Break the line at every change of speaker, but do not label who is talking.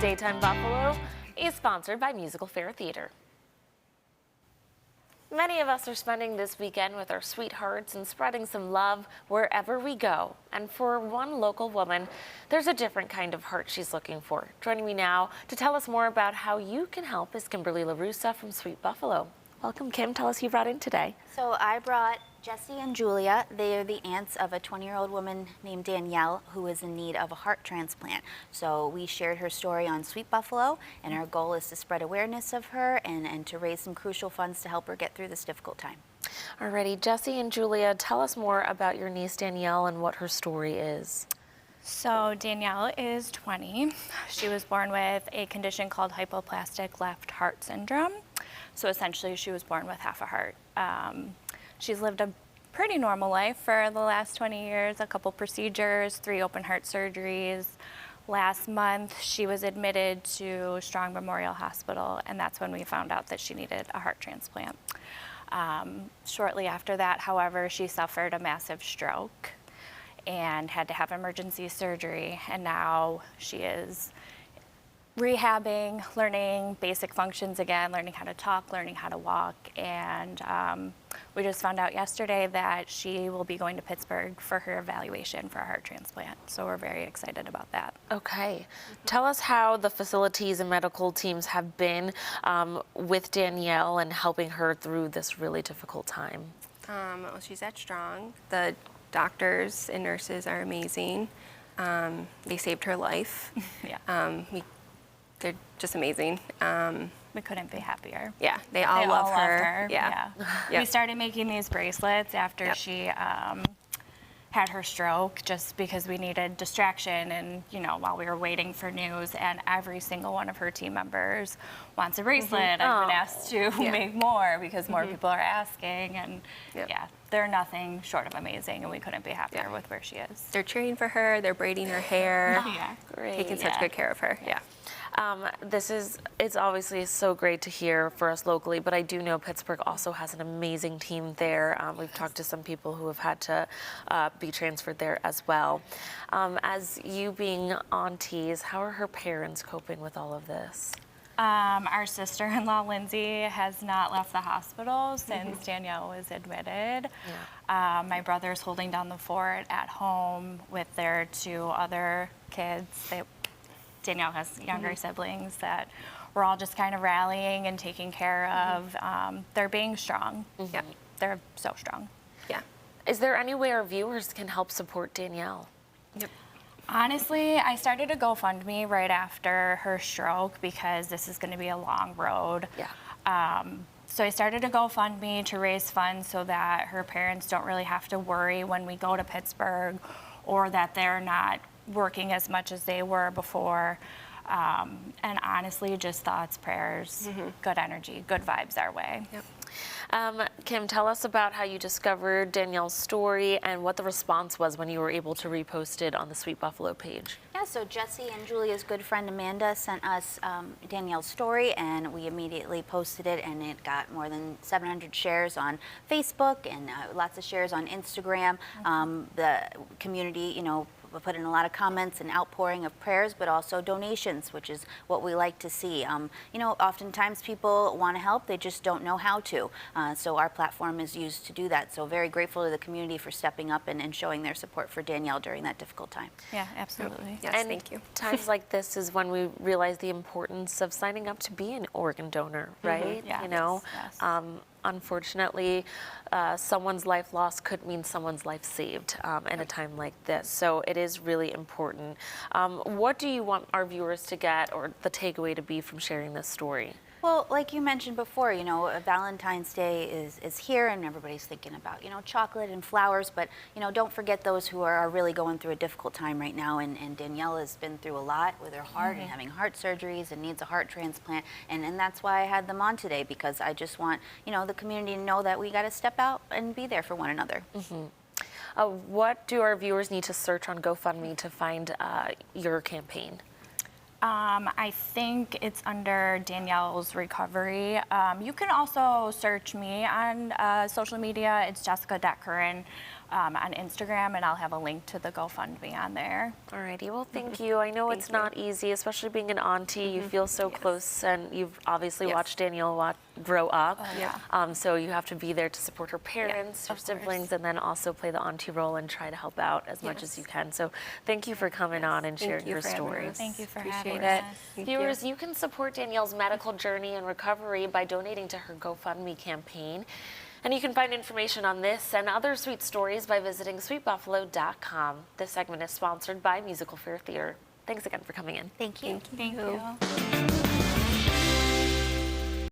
Daytime Buffalo is sponsored by MusicalFare Theater. Many of us are spending this weekend with our sweethearts and spreading some love wherever we go. And for one local woman, there's a different kind of heart she's looking for. Joining me now to tell us more about how you can help is Kimberly LaRussa from Sweet Buffalo. Welcome, Kim. Tell us who you brought in today.
So I brought Jesse and Julia. They are the aunts of a 20-year-old woman named Danielle who is in need of a heart transplant. So we shared her story on Sweet Buffalo, and our goal is to spread awareness of her and to raise some crucial funds to help her get through this difficult time.
Alrighty, Jesse and Julia, tell us more about your niece Danielle and what her story is.
So Danielle is 20. She was born with a condition called hypoplastic left heart syndrome. So essentially she was born with half a heart. She's lived a pretty normal life for the last 20 years, a couple procedures, 3 open heart surgeries. Last month she was admitted to Strong Memorial Hospital, and that's when we found out that she needed a heart transplant. Shortly after that, however, she suffered a massive stroke and had to have emergency surgery, and now she is rehabbing, learning basic functions again, learning how to talk, learning how to walk, and we just found out yesterday that she will be going to Pittsburgh for her evaluation for a heart transplant, so we're very excited about that.
Okay. Tell us how the facilities and medical teams have been with Danielle and helping her through this really difficult time.
Well, she's at Strong. The doctors and nurses are amazing. They saved her life.
Yeah.
They're just amazing.
We couldn't be happier.
Yeah, they all love her.
Yeah.
Yep.
We started making these bracelets after she had her stroke, just because we needed distraction and, you know, while we were waiting for news, and every single one of her team members wants a bracelet. I've been asked to make more because more people are asking, and yeah, they're nothing short of amazing, and we couldn't be happier with where she is.
They're cheering for her, they're braiding her hair.
Yeah.
Great.
Taking such good care of her. Yeah.
It's obviously so great to hear for us locally, but I do know Pittsburgh also has an amazing team there. We've talked to some people who have had to be transferred there as well. As you being aunties, how are her parents coping with all of this?
Our sister-in-law, Lindsay, has not left the hospital since Danielle was admitted. Yeah. My brother's holding down the fort at home with their 2 other kids. Danielle has younger siblings that we're all just kind of rallying and taking care of. They're being strong.
Yeah.
They're so strong.
Yeah.
Is there any way our viewers can help support Danielle?
Yep.
Honestly, I started a GoFundMe right after her stroke because this is going to be a long road.
Yeah.
So I started a GoFundMe to raise funds so that her parents don't really have to worry when we go to Pittsburgh, or that they're not working as much as they were before. And honestly, just thoughts, prayers, good energy, good vibes our way.
Yep.
Kim, tell us about how you discovered Danielle's story and what the response was when you were able to repost it on the Sweet Buffalo page.
Yeah, so Jesse and Julia's good friend Amanda sent us Danielle's story, and we immediately posted it, and it got more than 700 shares on Facebook and lots of shares on Instagram. The community, you know, put in a lot of comments and outpouring of prayers, but also donations, which is what we like to see. You know, oftentimes people want to help, they just don't know how to. So our platform is used to do that. So very grateful to the community for stepping up and showing their support for Danielle during that difficult time.
Yeah, absolutely.
Yes,
And
thank you.
times like this is when we realize the importance of signing up to be an organ donor, right?
Yeah,
you know,
yes.
Unfortunately, someone's life lost could mean someone's life saved in a time like this. So it is really important. What do you want our viewers to get, or the takeaway to be from sharing this story?
Well, like you mentioned before, you know, Valentine's Day is here, and everybody's thinking about, you know, chocolate and flowers, but, you know, don't forget those who are really going through a difficult time right now, and Danielle has been through a lot with her heart and having heart surgeries and needs a heart transplant, and that's why I had them on today, because I just want, you know, the community to know that we got to step out and be there for one another.
What do our viewers need to search on GoFundMe to find your campaign?
I think it's under Danielle's Recovery. You can also search me on social media. It's Jessica Deckeren on Instagram, and I'll have a link to the GoFundMe on there.
Alrighty, well, thank you. I know it's not easy, especially being an auntie. You feel so close, and you've obviously watched Danielle grow up. So you have to be there to support her parents, her siblings, and then also play the auntie role and try to help out as much as you can. So thank you for coming on and sharing your story.
Thank you for
Appreciate
having
it.
us.
Viewers, you can support Danielle's medical journey and recovery by donating to her GoFundMe campaign. And you can find information on this and other sweet stories by visiting sweetbuffalo.com. This segment is sponsored by MusicalFare Theater. Thanks again for coming in.
Thank you.
Thank you.